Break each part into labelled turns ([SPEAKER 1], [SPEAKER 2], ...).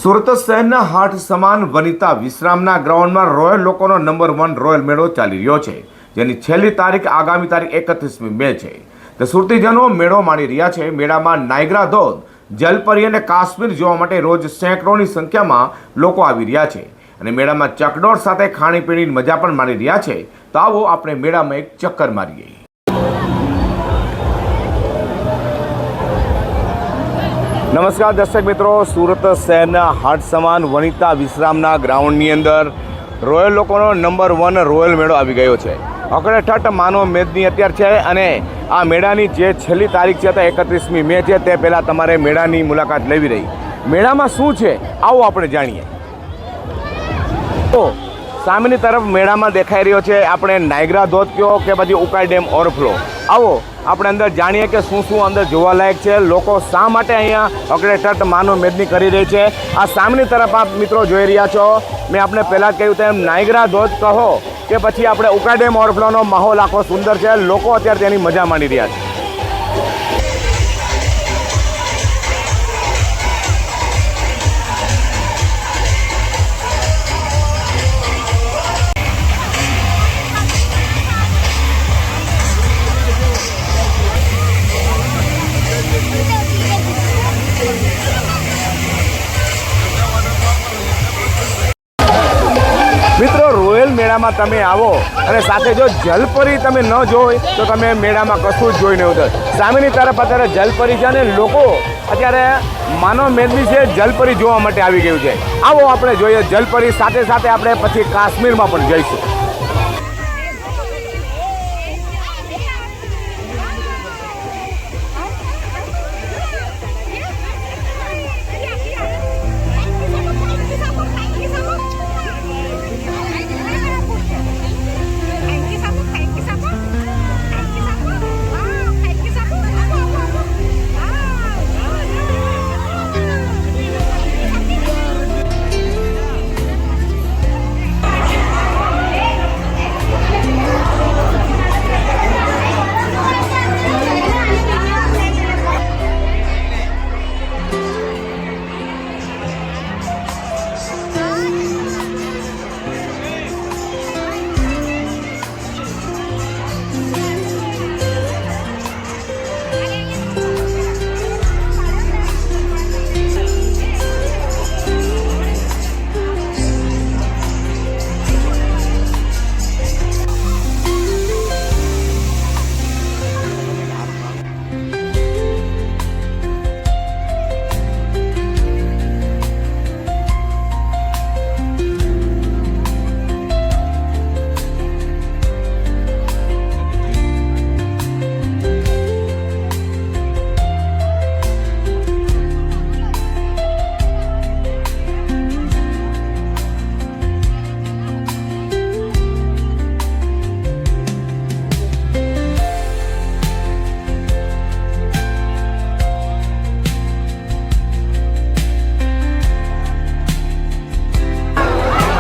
[SPEAKER 1] સુરત શહેરના હાટ સમાન વનિતા વિશ્રામના ગ્રાઉન્ડમાં રોયલ લોકોનો નંબર 1 રોયલ મેળો ચાલી રહ્યો છે, જેની છેલ્લી તારીખ આગામી તારીખ 31મી મે છે. તો સુરતીજનો મેળો માણી રહ્યા છે. મેળામાં નાયગ્રા ધોધ, જલપરી અને કાશ્મીર જોવા માટે રોજ સેંકડોની સંખ્યામાં લોકો આવી રહ્યા છે અને મેળામાં ચકડોળ સાથે ખાણીપીણીની મજા પણ માણી રહ્યા છે. તો આવો આપણે મેળામાં એક ચક્કર મારીએ. નમસ્કાર દર્શક મિત્રો, સુરત શહેરના હાટ સમાન વનિતા વિશ્રામના ગ્રાઉન્ડની અંદર રોયલ લોકોનો નંબર 1 રોયલ મેળો આવી ગયો છે. અકળેઠઠ માનવ મેદની અત્યારે છે અને આ મેળાની જે છેલ્લી તારીખ છે તે 31મી મે છે. તે પહેલાં તમારે મેળાની મુલાકાત લેવી રહી. મેળામાં શું છે આવો આપણે જાણીએ. તો સામેની તરફ મેળામાં દેખાઈ રહ્યો છે આપણે નાયગ્રા ધોધ કયો કે પછી ઉકાઈ ડેમ ઓવરફ્લો. આવો આપણે અંદર જાણીએ કે શું શું અંદર જોવાલાયક છે, લોકો શા માટે અહીંયા અકળેઠઠ માનવ મેદની કરી રહી છે. આ સામેની તરફ આપ મિત્રો જોઈ રહ્યા છો. મેં આપણે પહેલાં જ કહ્યું તેમ નાયગ્રા ધોધ કહો કે પછી આપણે ઉકાઈ ડેમ ઓવરફ્લોનો માહોલ આખો સુંદર છે. લોકો અત્યારે તેની મજા માણી રહ્યા છે. મિત્રો, રોયલ મેળામાં તમે આવો અને સાથે જો જલપરી તમે ન જોઈ તો તમે મેળામાં કશું જ જોઈ નહીં ઉતર. સામેની તરફ અત્યારે જલપરી છે અને લોકો અત્યારે માનવ મેદની છે જલપરી જોવા માટે આવી ગયું છે. આવો આપણે જોઈએ જલપરી, સાથે સાથે આપણે પછી કાશ્મીરમાં પણ જઈશું.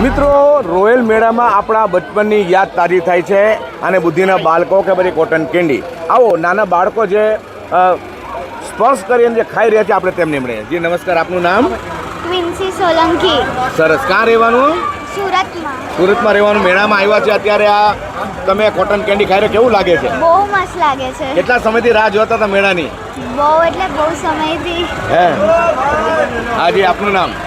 [SPEAKER 1] મિત્રો, રોયલ મેળામાં આપણા બચપનની યાદ તાજી થાય છે અને બુદ્ધિના બાળકો કે પછી કોટન કેન્ડી. આવો નાના બાળકો જે સ્પર્શ કરીને જે ખાઈ રહ્યા છે આપણે તેમને મળીએ. જી નમસ્કાર, આપનું નામ?
[SPEAKER 2] વિન્સી સોલંકી.
[SPEAKER 1] સરસ. ક્યાં રહેવાનું?
[SPEAKER 2] સુરતમાં.
[SPEAKER 1] સુરતમાં રહેવાનું. મેળામાં આવ્યા છે અત્યારે આ તમે કોટન કેન્ડી ખાઈ રહ્યા, કેવું લાગે છે?
[SPEAKER 2] બહુ મસ્ત લાગે છે.
[SPEAKER 1] કેટલા સમયથી રાહ જોતા હતા મેળાની?
[SPEAKER 2] બહુ એટલે બહુ સમયથી.
[SPEAKER 1] હે હા જી, આપનું નામ?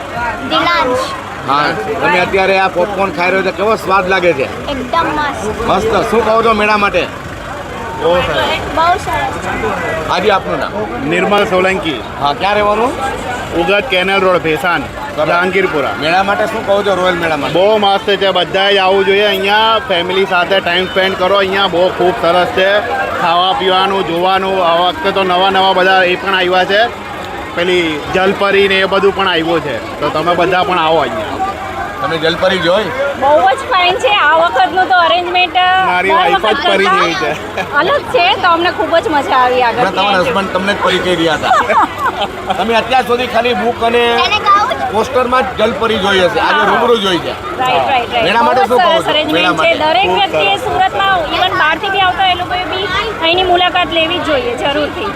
[SPEAKER 2] દિલાંશ.
[SPEAKER 1] હા, તમે અત્યારે આ પોપકોર્ન ખાઈ રહ્યો છે, કેવો સ્વાદ લાગે છે?
[SPEAKER 2] એકદમ મસ્ત.
[SPEAKER 1] મસ્ત. શું કહો છો મેળા માટે?
[SPEAKER 2] બહુ સરસ.
[SPEAKER 1] હાજી, આપનું નામ?
[SPEAKER 3] નિર્મલ સોલંકી.
[SPEAKER 1] હા, ક્યાં રહેવાનું?
[SPEAKER 3] Ugat canal road, Bhesan, Jahangirpura.
[SPEAKER 1] મેળા માટે શું કહો છો રોયલ મેળામાં?
[SPEAKER 3] બહુ મસ્ત છે, બધાએ આવવું જોઈએ અહીંયા. ફેમિલી સાથે ટાઈમ સ્પેન્ડ કરો. અહીંયા બહુ ખૂબ સરસ છે, ખાવા પીવાનું, જોવાનું. આ વખતે તો નવા નવા બધા એ પણ આવ્યા છે, પેલી જલપરી ને એ બધું પણ આવ્યું છે. તો તમે બધા પણ આવો અહીંયા.
[SPEAKER 1] તમે જલપરી જોઈ?
[SPEAKER 4] બહુ જ ફાઇન છે. આ વખતનું તો અરેન્જમેન્ટ
[SPEAKER 3] મારી વાઈફ જ પરી જેવી છે.
[SPEAKER 4] અલગ છે, તો અમને ખૂબ જ મજા આવી. આગળ
[SPEAKER 1] તમારા હસબન્ડ તમને જ પરી કહી રહ્યા હતા. તમે અત્યાર સુધી ખાલી બુક અને પોસ્ટરમાં જ જલપરી જોઈ હશે, આજે રૂબરૂ જોઈ છે.
[SPEAKER 4] રાઈટ.
[SPEAKER 1] મેળા માટે શું કહો છો?
[SPEAKER 4] અરેન્જમેન્ટ છે. દરેક વ્યક્તિએ સુરતમાં ઇવન બહારથી બી આવતા એ લોકોએ બી અહીંની મુલાકાત લેવી જ જોઈએ જરૂરથી.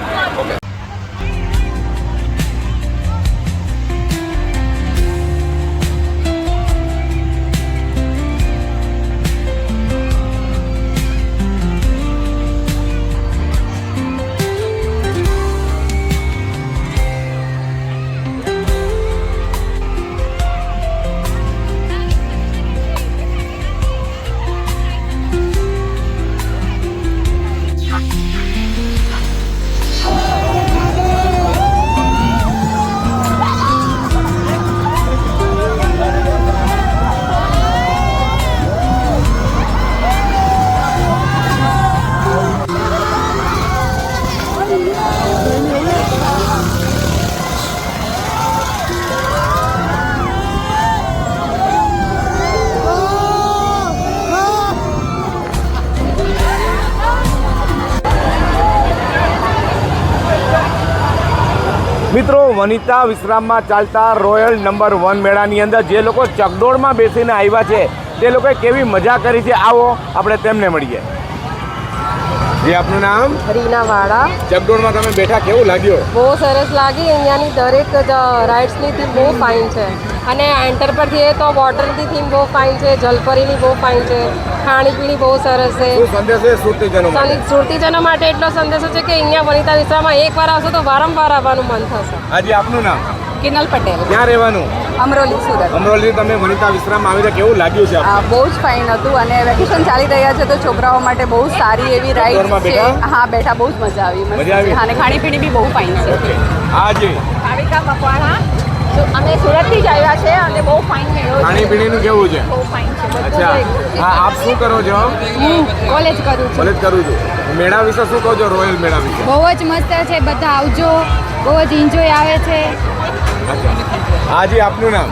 [SPEAKER 1] મિત્રો વનિતા વિશ્રામમાં ચાલતા રોયલ નંબર 1 મેળાની અંદર જે લોકો ચકડોળમાં બેસીને આવ્યા છે તે લોકોએ કેવી મજા કરી છે, આવો આપણે તેમને મળીએ. જે આપનું નામ?
[SPEAKER 5] રીના વાળા.
[SPEAKER 1] ચકડોળમાં તમે બેઠા, કેવું લાગ્યું?
[SPEAKER 5] બહુ સરસ લાગી. અહીંયાની દરેક રાઇડ્સની થીમ બહુ ફાઇન છે અને એન્ટર પર થઈએ તો વોટરની થીમ બહુ ફાઇન છે, જલપરીની બહુ ફાઇન છે, ખાણીપીણી બહુ સરસ છે.
[SPEAKER 1] શું સંદેશ છે સુરતીજનો માટે?
[SPEAKER 5] સુરતીજનો માટે એટલો સંદેશો છે કે અહીંયા વનિતા વિશ્રામમાં એકવાર આવશો તો વારંવાર આવવાનું મન થશે.
[SPEAKER 1] આજે આપનું નામ?
[SPEAKER 5] કિનલ પટેલ.
[SPEAKER 1] ક્યાં રહેવાનું?
[SPEAKER 5] અમરોલી, સુરત.
[SPEAKER 1] અમરોલી. તમે વનિતા વિશ્રામમાં આવી તો કેવું લાગ્યું છે?
[SPEAKER 5] બહુ જ ફાઇન હતું અને વેકેશન ચાલી રહ્યા છે તો છોકરાઓ માટે બહુ સારી એવી
[SPEAKER 1] ચકડોળમાં
[SPEAKER 5] રાઇડ છે.
[SPEAKER 1] બેઠા?
[SPEAKER 5] હા, બેઠા. બહુ જ મજા આવી.
[SPEAKER 1] મજા આવી?
[SPEAKER 5] અને ખાણીપીણી બી બહુ ફાઇન છે.
[SPEAKER 1] આજે
[SPEAKER 5] ભાવિકા મકવાણા. અમે સુરતથી જ આવ્યા છે અને બહુ ફાઇન મેળો છે.
[SPEAKER 1] ખાણીપીણીનું કેવું છે?
[SPEAKER 5] બહુ ફાઇન છે.
[SPEAKER 1] અચ્છા, હા. આપ શું કરો છો?
[SPEAKER 5] હું કોલેજ કરું છું.
[SPEAKER 1] કોલેજ કરું છું. મેળા વિશે શું કહો છો? રોયલ મેળા વિશે?
[SPEAKER 5] બહુ જ મસ્ત છે. બધા આવજો. બહુ જ એન્જોય આવે છે.
[SPEAKER 1] અચ્છા, આજે આપનું નામ?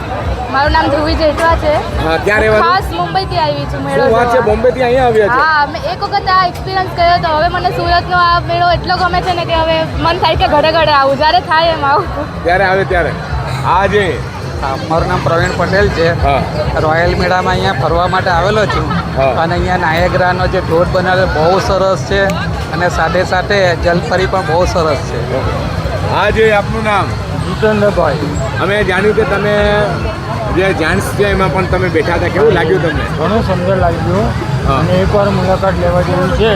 [SPEAKER 5] મારું નામ ધ્રુવી જેઠવા છે.
[SPEAKER 1] હા, ક્યાં રહેવાનું?
[SPEAKER 5] ખાસ મુંબઈથી આવી છું મેળો
[SPEAKER 1] શું વાત છે,
[SPEAKER 5] જોવા.
[SPEAKER 1] બોમ્બેથી અહીંયા આવ્યા છે?
[SPEAKER 5] હા, મેં એક વખત આ એક્સપિરિયન્સ કર્યો તો હવે મને સુરતનો આ મેળો એટલો ગમે છે ને કે હવે મન થાય કે ઘડે ઘડે આવું, જ્યારે થાય એમ આવું.
[SPEAKER 1] ત્યારે આવે ત્યારે. આજે
[SPEAKER 6] મારું નામ પ્રવીણ પટેલ છે.
[SPEAKER 1] હા.
[SPEAKER 6] રોયલ મેળામાં અહીંયા ફરવા માટે આવેલો છું.
[SPEAKER 1] હા.
[SPEAKER 6] અને અહીંયા નાયગ્રાનો જે ધોધ બનાવેલો બહુ સરસ છે અને સાથે સાથે જલપરી પણ બહુ સરસ છે.
[SPEAKER 1] આજે આપનું નામ?
[SPEAKER 6] જીતેન્દ્રભાઈ.
[SPEAKER 1] અમે જાણ્યું કે તમે જે જેન્ટ્સ છે એમાં પણ તમે બેઠા હતા, કેવું લાગ્યું તમને?
[SPEAKER 6] ઘણું સુંદર લાગ્યું
[SPEAKER 1] હા.
[SPEAKER 6] અને એકવાર મુલાકાત લેવા જેવી છે.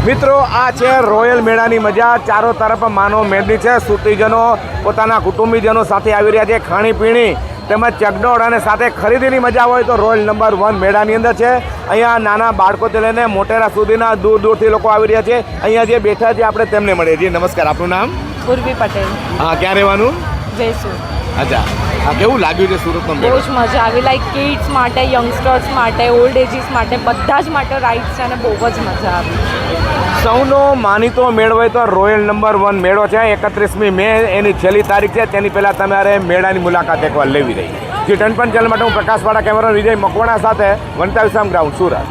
[SPEAKER 1] મિત્રો, આ છે રોયલ મેળાની મજા. ચારો તરફ માનવ મેદની છે. સુરતીજનો પોતાના કુટુંબીજનો સાથે આવી રહ્યા છે. ખાણીપીણી તેમજ ચકડોળ અને સાથે ખરીદીની મજા હોય તો રોયલ નંબર 1 મેળાની અંદર છે. અહીંયા નાના બાળકોથી લઈને મોટેરા સુધીના દૂર દૂરથી લોકો આવી રહ્યા છે. અહીંયા જે બેઠા છે આપણે તેમને મળીએ છીએ. નમસ્કાર, આપનું નામ?
[SPEAKER 5] ઉર્વી પટેલ.
[SPEAKER 1] હા, ક્યાં રહેવાનું?
[SPEAKER 5] જયસુર.
[SPEAKER 1] અચ્છા, હા. કેવું લાગ્યું છે સુરતનો
[SPEAKER 5] બહુ
[SPEAKER 1] મેળો?
[SPEAKER 5] જ મજા આવી. લાઈક કિડ્સ માટે, યંગસ્ટર્સ માટે, ઓલ્ડ એજીસ માટે, બધા જ માટે રાઇડ્સ છે અને બહુ જ મજા આવી.
[SPEAKER 1] સૌનો માનીતો મેળો હોય તો રોયલ નંબર 1 મેળો છે. 31મી મે એની છેલ્લી તારીખ છે. તેની પહેલાં તમારે મેળાની મુલાકાત એકવાર લેવી રહી. જી ટનપન ચેનલ માટે હું પ્રકાશવાળા કેમેરા વિજય મકવાણા સાથે વનિતા વિશ્રામ ગ્રાઉન્ડ, સુરત.